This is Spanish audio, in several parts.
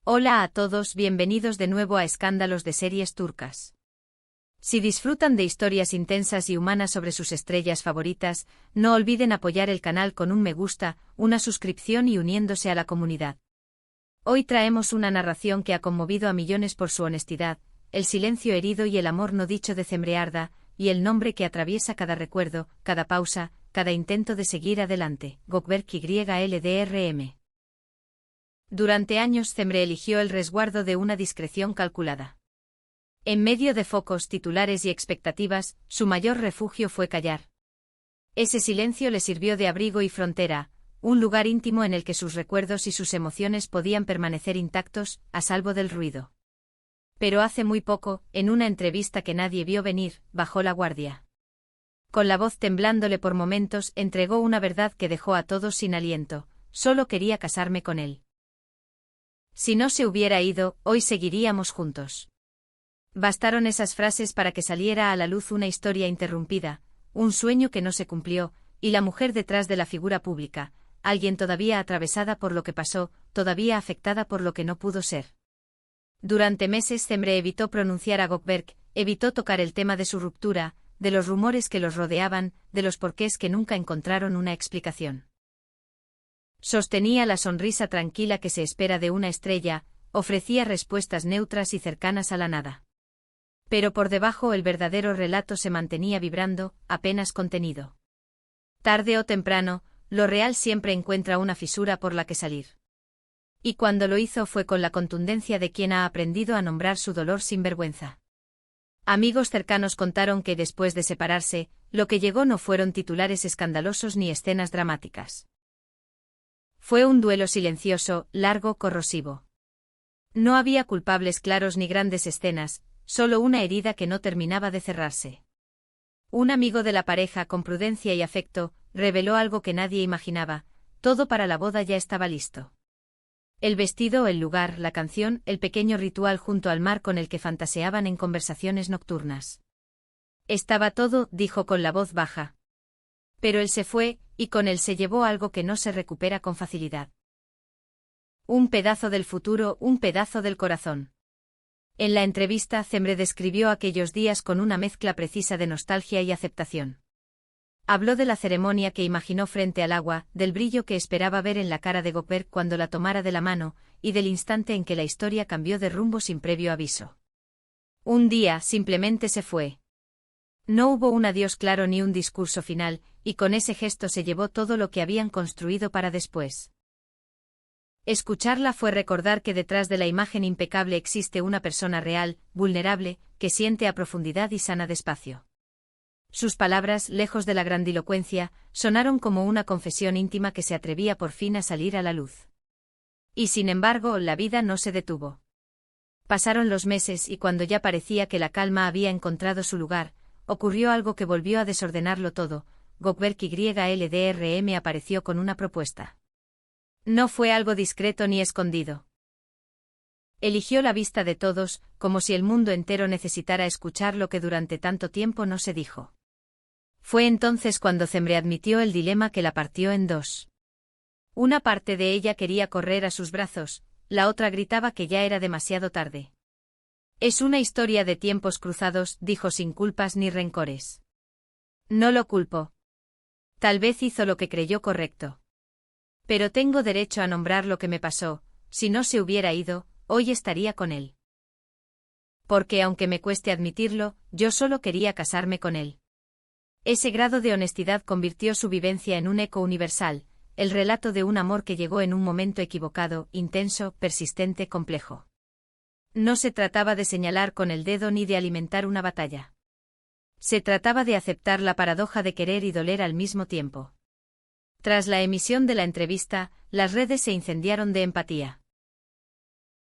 Hola a todos, bienvenidos de nuevo a Escándalos de Series Turcas. Si disfrutan de historias intensas y humanas sobre sus estrellas favoritas, no olviden apoyar el canal con un me gusta, una suscripción y uniéndose a la comunidad. Hoy traemos una narración que ha conmovido a millones por su honestidad, el silencio herido y el amor no dicho de Cemre Arda, y el nombre que atraviesa cada recuerdo, cada pausa, cada intento de seguir adelante, Gökberk YLDRM. Durante años Cemre eligió el resguardo de una discreción calculada. En medio de focos, titulares y expectativas, su mayor refugio fue callar. Ese silencio le sirvió de abrigo y frontera, un lugar íntimo en el que sus recuerdos y sus emociones podían permanecer intactos, a salvo del ruido. Pero hace muy poco, en una entrevista que nadie vio venir, bajó la guardia. Con la voz temblándole por momentos, entregó una verdad que dejó a todos sin aliento: solo quería casarme con él. Si no se hubiera ido, hoy seguiríamos juntos. Bastaron esas frases para que saliera a la luz una historia interrumpida, un sueño que no se cumplió, y la mujer detrás de la figura pública, alguien todavía atravesada por lo que pasó, todavía afectada por lo que no pudo ser. Durante meses Cemre evitó pronunciar a Gökberk, evitó tocar el tema de su ruptura, de los rumores que los rodeaban, de los porqués que nunca encontraron una explicación. Sostenía la sonrisa tranquila que se espera de una estrella, ofrecía respuestas neutras y cercanas a la nada. Pero por debajo el verdadero relato se mantenía vibrando, apenas contenido. Tarde o temprano, lo real siempre encuentra una fisura por la que salir. Y cuando lo hizo fue con la contundencia de quien ha aprendido a nombrar su dolor sin vergüenza. Amigos cercanos contaron que después de separarse, lo que llegó no fueron titulares escandalosos ni escenas dramáticas. Fue un duelo silencioso, largo, corrosivo. No había culpables claros ni grandes escenas, solo una herida que no terminaba de cerrarse. Un amigo de la pareja, con prudencia y afecto, reveló algo que nadie imaginaba: todo para la boda ya estaba listo. El vestido, el lugar, la canción, el pequeño ritual junto al mar con el que fantaseaban en conversaciones nocturnas. Estaba todo, dijo con la voz baja. Pero él se fue, y con él se llevó algo que no se recupera con facilidad. Un pedazo del futuro, un pedazo del corazón. En la entrevista Cemre describió aquellos días con una mezcla precisa de nostalgia y aceptación. Habló de la ceremonia que imaginó frente al agua, del brillo que esperaba ver en la cara de Gökberk cuando la tomara de la mano, y del instante en que la historia cambió de rumbo sin previo aviso. Un día simplemente se fue. No hubo un adiós claro ni un discurso final, y con ese gesto se llevó todo lo que habían construido para después. Escucharla fue recordar que detrás de la imagen impecable existe una persona real, vulnerable, que siente a profundidad y sana despacio. Sus palabras, lejos de la grandilocuencia, sonaron como una confesión íntima que se atrevía por fin a salir a la luz. Y sin embargo, la vida no se detuvo. Pasaron los meses y cuando ya parecía que la calma había encontrado su lugar, ocurrió algo que volvió a desordenarlo todo. Gökberk YLDRM apareció con una propuesta. No fue algo discreto ni escondido. Eligió la vista de todos, como si el mundo entero necesitara escuchar lo que durante tanto tiempo no se dijo. Fue entonces cuando Cemre admitió el dilema que la partió en dos. Una parte de ella quería correr a sus brazos, la otra gritaba que ya era demasiado tarde. Es una historia de tiempos cruzados, dijo sin culpas ni rencores. No lo culpo. Tal vez hizo lo que creyó correcto. Pero tengo derecho a nombrar lo que me pasó: si no se hubiera ido, hoy estaría con él. Porque aunque me cueste admitirlo, yo solo quería casarme con él. Ese grado de honestidad convirtió su vivencia en un eco universal, el relato de un amor que llegó en un momento equivocado, intenso, persistente, complejo. No se trataba de señalar con el dedo ni de alimentar una batalla. Se trataba de aceptar la paradoja de querer y doler al mismo tiempo. Tras la emisión de la entrevista, las redes se incendiaron de empatía.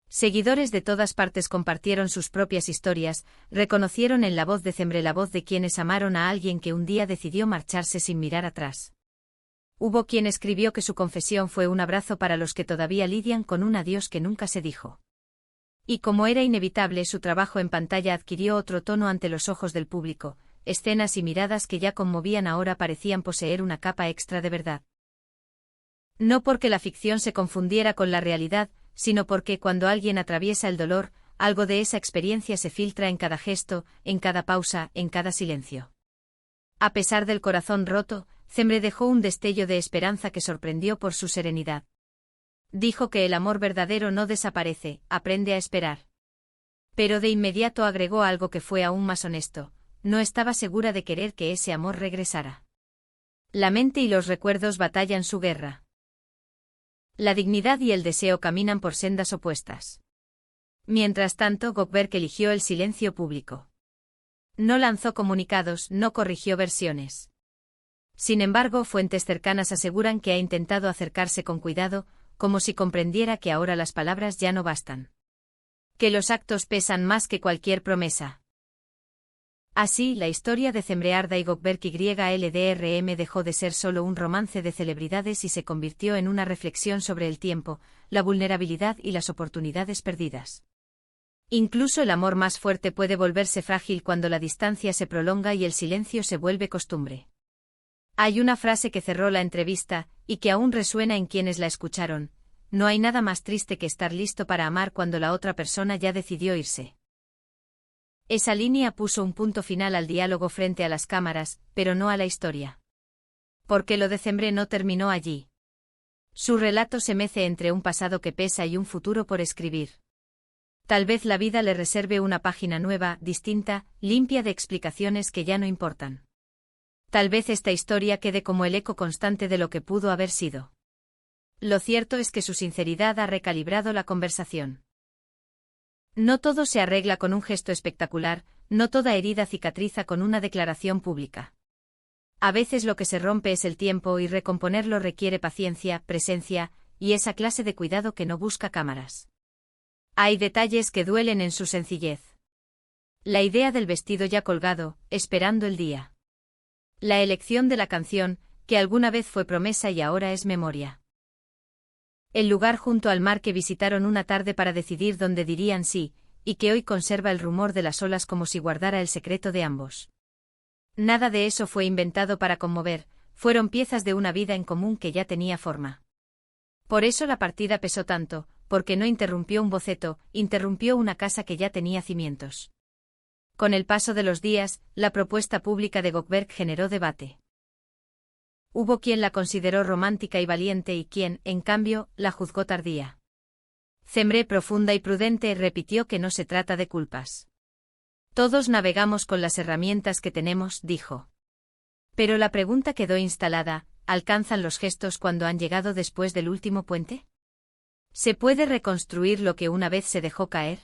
Seguidores de todas partes compartieron sus propias historias, reconocieron en la voz de Cemre la voz de quienes amaron a alguien que un día decidió marcharse sin mirar atrás. Hubo quien escribió que su confesión fue un abrazo para los que todavía lidian con un adiós que nunca se dijo. Y como era inevitable, su trabajo en pantalla adquirió otro tono ante los ojos del público: escenas y miradas que ya conmovían ahora parecían poseer una capa extra de verdad. No porque la ficción se confundiera con la realidad, sino porque cuando alguien atraviesa el dolor, algo de esa experiencia se filtra en cada gesto, en cada pausa, en cada silencio. A pesar del corazón roto, Cemre dejó un destello de esperanza que sorprendió por su serenidad. Dijo que el amor verdadero no desaparece, aprende a esperar. Pero de inmediato agregó algo que fue aún más honesto: no estaba segura de querer que ese amor regresara. La mente y los recuerdos batallan su guerra. La dignidad y el deseo caminan por sendas opuestas. Mientras tanto, Gökberk eligió el silencio público. No lanzó comunicados, no corrigió versiones. Sin embargo, fuentes cercanas aseguran que ha intentado acercarse con cuidado, como si comprendiera que ahora las palabras ya no bastan. Que los actos pesan más que cualquier promesa. Así, la historia de Cemre Arda y Gökberk YLDRM dejó de ser solo un romance de celebridades y se convirtió en una reflexión sobre el tiempo, la vulnerabilidad y las oportunidades perdidas. Incluso el amor más fuerte puede volverse frágil cuando la distancia se prolonga y el silencio se vuelve costumbre. Hay una frase que cerró la entrevista, y que aún resuena en quienes la escucharon: no hay nada más triste que estar listo para amar cuando la otra persona ya decidió irse. Esa línea puso un punto final al diálogo frente a las cámaras, pero no a la historia. Porque lo de Cemre no terminó allí. Su relato se mece entre un pasado que pesa y un futuro por escribir. Tal vez la vida le reserve una página nueva, distinta, limpia de explicaciones que ya no importan. Tal vez esta historia quede como el eco constante de lo que pudo haber sido. Lo cierto es que su sinceridad ha recalibrado la conversación. No todo se arregla con un gesto espectacular, no toda herida cicatriza con una declaración pública. A veces lo que se rompe es el tiempo y recomponerlo requiere paciencia, presencia, y esa clase de cuidado que no busca cámaras. Hay detalles que duelen en su sencillez. La idea del vestido ya colgado, esperando el día. La elección de la canción, que alguna vez fue promesa y ahora es memoria. El lugar junto al mar que visitaron una tarde para decidir dónde dirían sí, y que hoy conserva el rumor de las olas como si guardara el secreto de ambos. Nada de eso fue inventado para conmover, fueron piezas de una vida en común que ya tenía forma. Por eso la partida pesó tanto, porque no interrumpió un boceto, interrumpió una casa que ya tenía cimientos. Con el paso de los días, la propuesta pública de Gökberk generó debate. Hubo quien la consideró romántica y valiente y quien, en cambio, la juzgó tardía. Cemre, profunda y prudente, repitió que no se trata de culpas. Todos navegamos con las herramientas que tenemos, dijo. Pero la pregunta quedó instalada: ¿alcanzan los gestos cuando han llegado después del último puente? ¿Se puede reconstruir lo que una vez se dejó caer?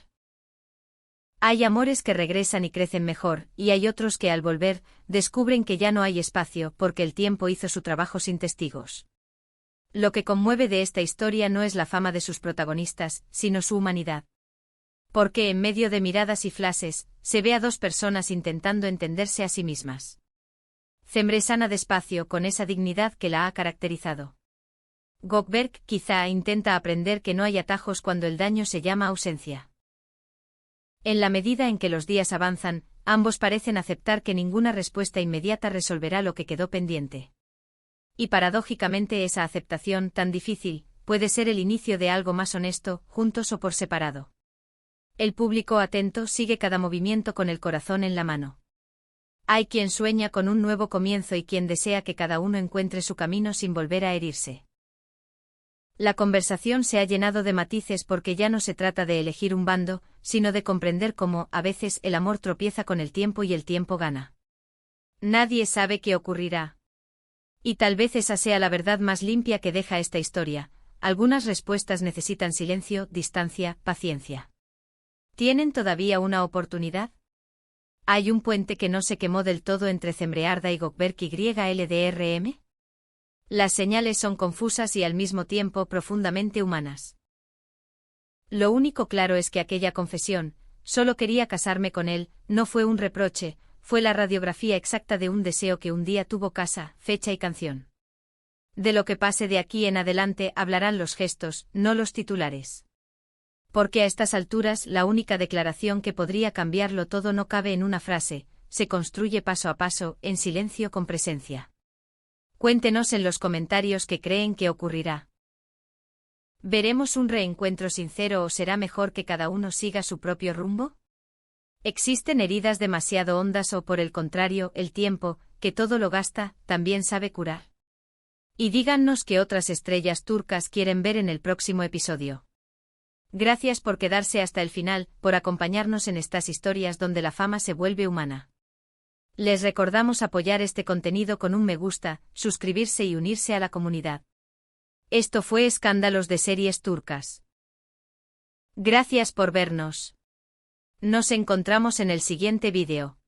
Hay amores que regresan y crecen mejor, y hay otros que al volver, descubren que ya no hay espacio porque el tiempo hizo su trabajo sin testigos. Lo que conmueve de esta historia no es la fama de sus protagonistas, sino su humanidad. Porque en medio de miradas y flashes, se ve a dos personas intentando entenderse a sí mismas. Cemre sana despacio con esa dignidad que la ha caracterizado. Gökberk quizá intenta aprender que no hay atajos cuando el daño se llama ausencia. En la medida en que los días avanzan, ambos parecen aceptar que ninguna respuesta inmediata resolverá lo que quedó pendiente. Y paradójicamente esa aceptación tan difícil puede ser el inicio de algo más honesto, juntos o por separado. El público atento sigue cada movimiento con el corazón en la mano. Hay quien sueña con un nuevo comienzo y quien desea que cada uno encuentre su camino sin volver a herirse. La conversación se ha llenado de matices porque ya no se trata de elegir un bando, sino de comprender cómo, a veces, el amor tropieza con el tiempo y el tiempo gana. Nadie sabe qué ocurrirá. Y tal vez esa sea la verdad más limpia que deja esta historia: algunas respuestas necesitan silencio, distancia, paciencia. ¿Tienen todavía una oportunidad? ¿Hay un puente que no se quemó del todo entre Cemre Arda y Gökberk YLDRM? Las señales son confusas y al mismo tiempo profundamente humanas. Lo único claro es que aquella confesión, solo quería casarme con él, no fue un reproche, fue la radiografía exacta de un deseo que un día tuvo casa, fecha y canción. De lo que pase de aquí en adelante hablarán los gestos, no los titulares. Porque a estas alturas la única declaración que podría cambiarlo todo no cabe en una frase, se construye paso a paso, en silencio con presencia. Cuéntenos en los comentarios qué creen que ocurrirá. ¿Veremos un reencuentro sincero o será mejor que cada uno siga su propio rumbo? ¿Existen heridas demasiado hondas o por el contrario, el tiempo, que todo lo gasta, también sabe curar? Y díganos qué otras estrellas turcas quieren ver en el próximo episodio. Gracias por quedarse hasta el final, por acompañarnos en estas historias donde la fama se vuelve humana. Les recordamos apoyar este contenido con un me gusta, suscribirse y unirse a la comunidad. Esto fue Escándalos de Series Turcas. Gracias por vernos. Nos encontramos en el siguiente vídeo.